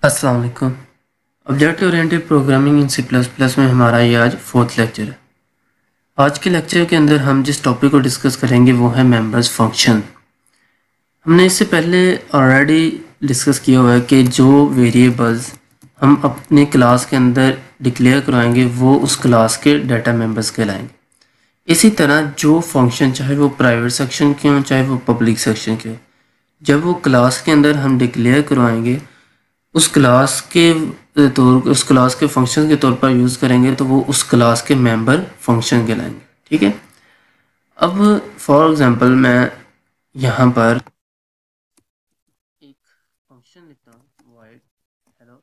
अस्सलाम वालेकुम। Object oriented programming in C plus plus में हमारा ये आज फोर्थ लेक्चर है। आज के लेक्चर के अंदर हम जिस टॉपिक को डिस्कस करेंगे वो है मेंबर्स फंक्शन। हमने इससे पहले ऑलरेडी डिस्कस किया हुआ है कि जो वेरिएबल्स हम अपने क्लास के अंदर डिक्लेयर करवाएंगे वो उस क्लास के डाटा मेंबर्स कहलाएंगे। इसी तरह जो फंक्शन चाहे वो प्राइवेट सेक्शन के हों चाहे वो पब्लिक सेक्शन के हों, जब वो क्लास के अंदर हम डिक्लेयर करवाएंगे उस क्लास के फंक्शन के तौर पर यूज़ करेंगे तो वो उस क्लास के मेंबर फंक्शन कहलाएंगे। ठीक है। अब फॉर एग्जांपल मैं यहाँ पर एक फंक्शन लिखता हूँ void hello,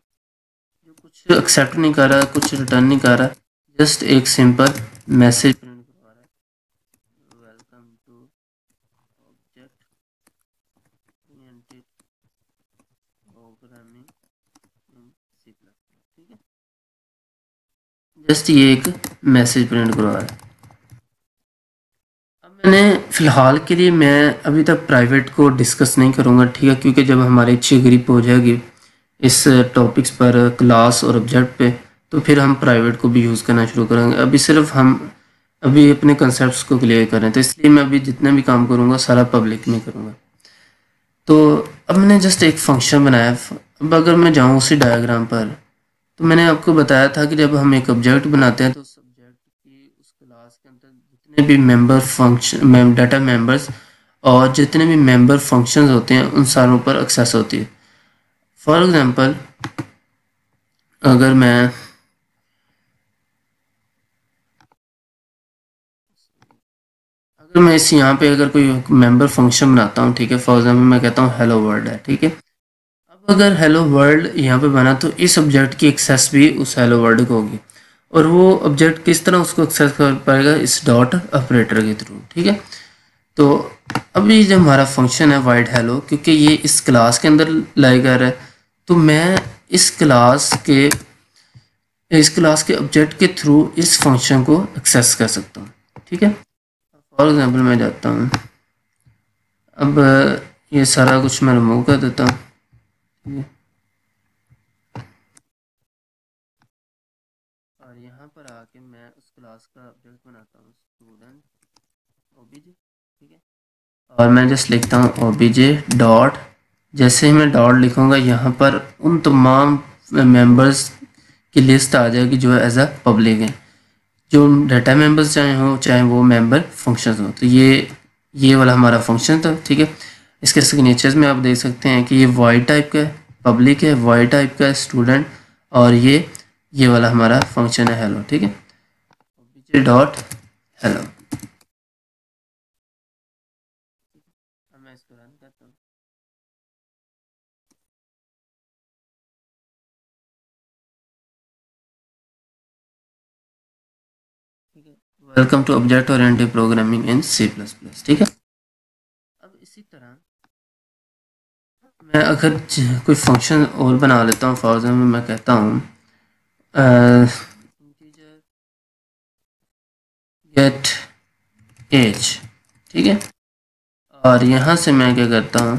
जो कुछ एक्सेप्ट नहीं कर रहा, कुछ रिटर्न नहीं कर रहा, जस्ट एक सिंपल मैसेज प्रिंट करवा रहा है, welcome to object oriented programming in C plus plus. ठीक है, जस्ट ये एक मैसेज प्रिंट करवा रहा है। अब मैंने फ़िलहाल के लिए मैं अभी तक प्राइवेट को डिस्कस नहीं करूँगा, ठीक है, क्योंकि जब हमारी अच्छी ग्रिप हो जाएगी इस टॉपिक्स पर, क्लास और ऑब्जेक्ट पे, तो फिर हम प्राइवेट को भी यूज़ करना शुरू करेंगे। अभी सिर्फ हम अभी अपने कंसेप्ट्स को क्लियर करें, तो इसलिए मैं अभी जितना भी काम करूँगा सारा पब्लिक में करूँगा। तो अब मैंने जस्ट एक फंक्शन बनाया। अब अगर मैं जाऊँ उसी डायग्राम पर, तो मैंने आपको बताया था कि जब हम एक ऑब्जेक्ट बनाते हैं तो उस ऑब्जेक्ट की उस क्लास के अंदर जितने भी मेंबर फंक्शन डाटा मेंबर्स और जितने भी मेंबर फंक्शंस होते हैं उन सारों पर एक्सेस होती है। फॉर एग्जांपल अगर मैं इस यहाँ पे अगर कोई मेंबर फंक्शन बनाता हूँ, ठीक है, फॉर एग्जांपल मैं कहता हूँ हेलो वर्ल्ड है। ठीक है, अब अगर हेलो वर्ल्ड यहाँ पे बना तो इस ऑब्जेक्ट की एक्सेस भी उस हेलो वर्ल्ड को होगी, और वो ऑब्जेक्ट किस तरह उसको एक्सेस कर पाएगा, इस डॉट ऑपरेटर के थ्रू। ठीक है, तो अभी जब हमारा फंक्शन है वाइड हेलो, क्योंकि ये इस क्लास के अंदर लाई कर रहा है, तो मैं इस क्लास के ऑब्जेक्ट के थ्रू इस फंक्शन को एक्सेस कर सकता हूँ। ठीक है, फॉर एग्जांपल मैं जाता हूँ, अब ये सारा कुछ मैं रिमूव कर देता हूँ। ठीक है, और यहाँ पर आके मैं उस क्लास का ऑब्जेक्ट बनाता हूँ स्टूडेंट ओबीजे। ठीक है, और मैं जस्ट लिखता हूँ ओबीजे डॉट, जैसे ही मैं डॉट लिखूँगा यहाँ पर उन तमाम मेंबर्स की लिस्ट आ जाएगी जो एज अ पब्लिक है, जो डाटा मेंबर्स चाहे वो मेंबर फंक्शंस हो। तो ये वाला हमारा फंक्शन था। ठीक है, इसके सिग्नेचर्स में आप देख सकते हैं कि ये वॉइड टाइप का है, पब्लिक है, वॉइड टाइप का है, स्टूडेंट, और ये वाला हमारा फंक्शन है हेलो। ठीक है, डॉट हेलो। मैं इसको रन करता हूँ। ठीक है, welcome to object oriented programming in C plus plus. ठीक है, अब इसी तरह मैं अगर कोई फंक्शन और बना लेता हूँ, फॉर एग्जाम्पल मैं कहता हूँ गेट एज। ठीक है, और यहाँ से मैं क्या करता हूँ,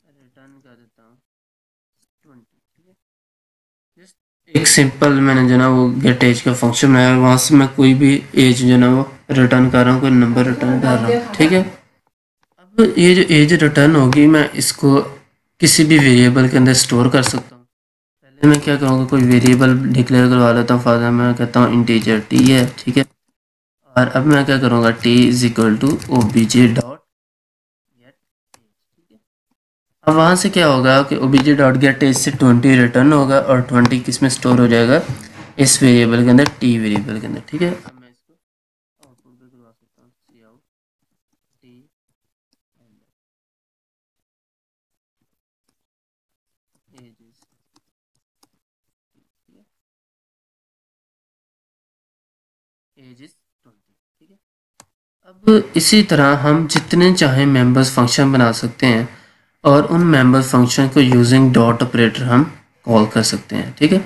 रिटर्न कर देता हूँ 20। ठीक है, जस्ट एक सिंपल मैंने जो ना वो गेट एज का फंक्शन बनाया है, वहाँ से मैं कोई भी एज जो ना वो रिटर्न कर रहा हूँ, कोई नंबर रिटर्न कर रहा हूँ। ठीक है, अब ये जो एज रिटर्न होगी मैं इसको किसी भी वेरिएबल के अंदर स्टोर कर सकता हूँ। पहले मैं क्या करूँगा, कोई वेरिएबल डिक्लेयर करवा लेता हूँ। फॉर एग्जाम्पल मैं कहता हूँ इंटीजर टी है। ठीक है, और अब मैं क्या करूँगा, T is equal to O B J dot get. ठीक है, अब वहाँ से क्या होगा कि O B J dot get age से 20 रिटर्न होगा, और 20 किस में स्टोर हो जाएगा, इस वेरिएबल के अंदर, टी वेरिएबल के अंदर। ठीक है, अब मैं इसको आउटपुट पे करवा सकता हूँ, सी आउट टी एजेस। एजेस 20। ठीक है, अब इसी तरह हम जितने चाहें मेंबर्स फंक्शन बना सकते हैं, और उन मेंबर्स फंक्शन को यूजिंग डॉट ऑपरेटर हम कॉल कर सकते हैं। ठीक है,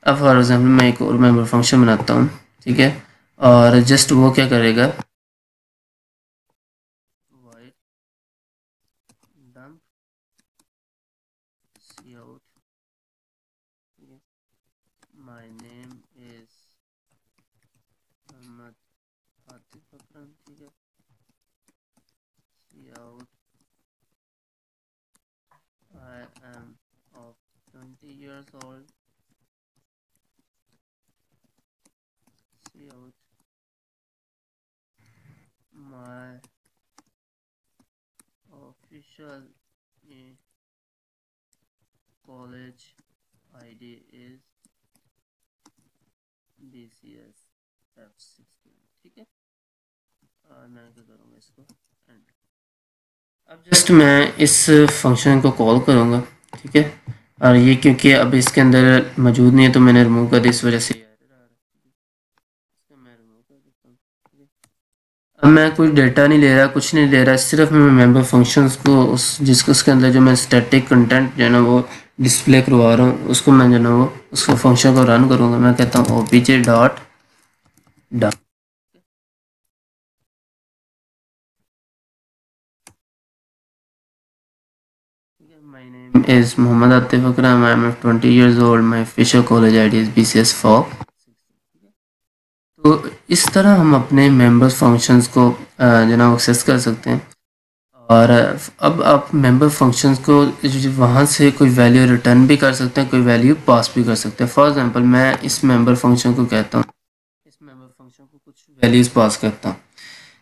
अब फॉर एग्जांपल मैं एक और मेंबर फंक्शन बनाता हूँ। ठीक है, और जस्ट वो क्या करेगा, void dump years old, cout my official college ID is BCS F16। ठीक है, और मैं क्या करूँगा इसको एंड। अब जस्ट मैं इस फंक्शन को कॉल करूँगा, ठीक है। और ये क्योंकि अब इसके अंदर मौजूद नहीं है तो मैंने रिमूव कर दी, इस वजह से मैं रिमूव कर देता हूँ। अब मैं कोई डेटा नहीं ले रहा, कुछ नहीं ले रहा, सिर्फ मैं मेंबर फंक्शंस को जिसको उसके अंदर जो मैं स्टैटिक कंटेंट जो है ना वो डिस्प्ले करवा रहा हूँ, उसको मैं जो है ना वो उसको फंक्शन को रन करूँगा। मैं कहता हूँ obj dot done. My name is Mohammad Atif Akram. I am 20 years old. My official college ID is BCS FOB। तो इस तरह हम अपने मेंबर्स फंक्शंस को जो ना एक्सेस कर सकते हैं। और अब आप मेंबर फंक्शंस को वहाँ से कोई वैल्यू रिटर्न भी कर सकते हैं, कोई वैल्यू पास भी कर सकते हैं। फॉर एग्जांपल मैं इस मेंबर फंक्शन को कहता हूँ, इस मेंबर फंक्शन को कुछ वैल्यूज़ पास करता हूँ।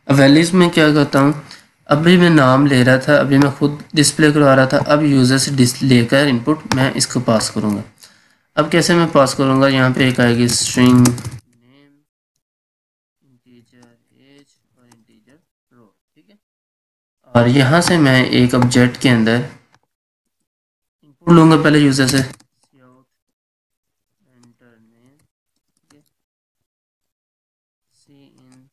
अब वैल्यूज़ में क्या करता हूँ, अभी मैं नाम ले रहा था, अभी मैं खुद डिस्प्ले करवा रहा था, अब यूज़र से लेकर इनपुट मैं इसको पास करूँगा। अब कैसे मैं पास करूँगा, यहाँ पे एक आएगी स्ट्रिंग नेम, इंटीजर एज और इंटीजर रो, ठीक है। और यहाँ से मैं एक ऑब्जेक्ट के अंदर इनपुट लूँगा पहले यूज़र से, एंटर नेम, ठीक है, cin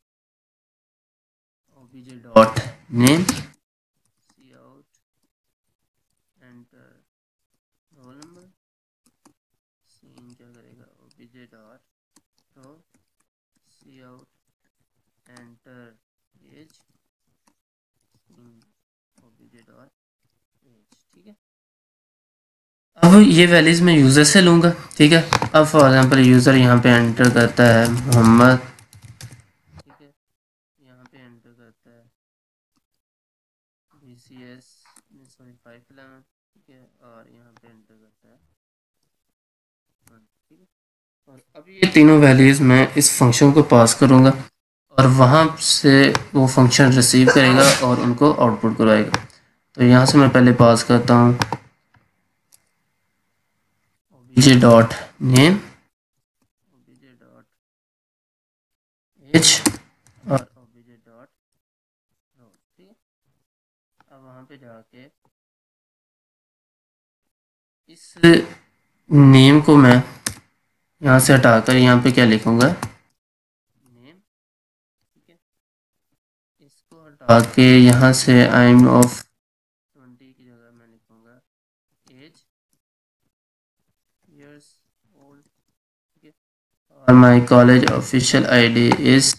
obj dot name, cout enter roll number, cin क्या करेगा obj dot roll, cout enter age, obj dot age, ठीक है। अब ये वैल्यूज़ मैं यूज़र से लूँगा, ठीक है। अब फॉर एग्जांपल यूज़र यहाँ पे एंटर करता है मोहम्मद, ठीक है, यहाँ पे एंटर करता है BCS सॉरी 511, ठीक है, और यहाँ पे एंटर करता है 1, ठीक है। और अब ये तीनों वैल्यूज़ मैं इस फंक्शन को पास करूँगा और वहाँ से वो फंक्शन रिसीव करेगा और उनको आउटपुट करवाएगा। तो यहाँ से मैं पहले पास करता हूँ obj dot name, obj dot age और obj डॉट रो, ठीक है। अब वहाँ पे जाके इस नेम को मैं यहाँ से हटाकर यहाँ पे क्या लिखूँगा नेम, ठीक है। इसको हटा के यहाँ से आई एम ऑफ 20 की जगह मैं लिखूँगा एज years old, ठीक है। और my college official ID is,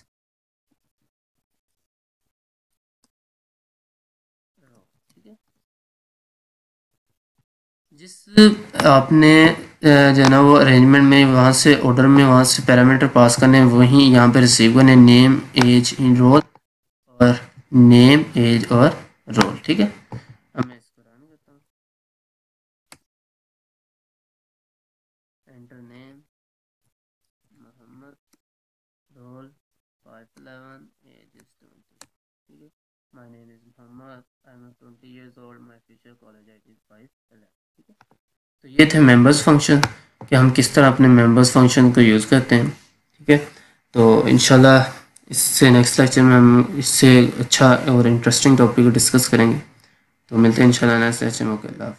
ठीक है। जिस आपने जो है ना वो अरेंजमेंट में वहाँ से ऑर्डर में वहाँ से पैरामीटर पास करने वहीं यहाँ पे रिसीव करने नेम एज इन रोल और नेम एज और रोल, ठीक है। अब मैं इसको रन करता हूँ, enter name Mohammed, roll 511, age is 20, ठीक है। My name is Mohammed, I am 20 years old, my future college ID is 511, ठीक है। तो ये थे मेंबर्स फंक्शन कि हम किस तरह अपने मेंबर्स फंक्शन को यूज़ करते हैं, ठीक है। तो इंशाल्लाह इससे नेक्स्ट लेक्चर में हम इससे अच्छा और इंटरेस्टिंग टॉपिक को डिस्कस करेंगे। तो मिलते हैं इंशाल्लाह नेक्स्ट लेक्चर में। ओके, अल्लाह।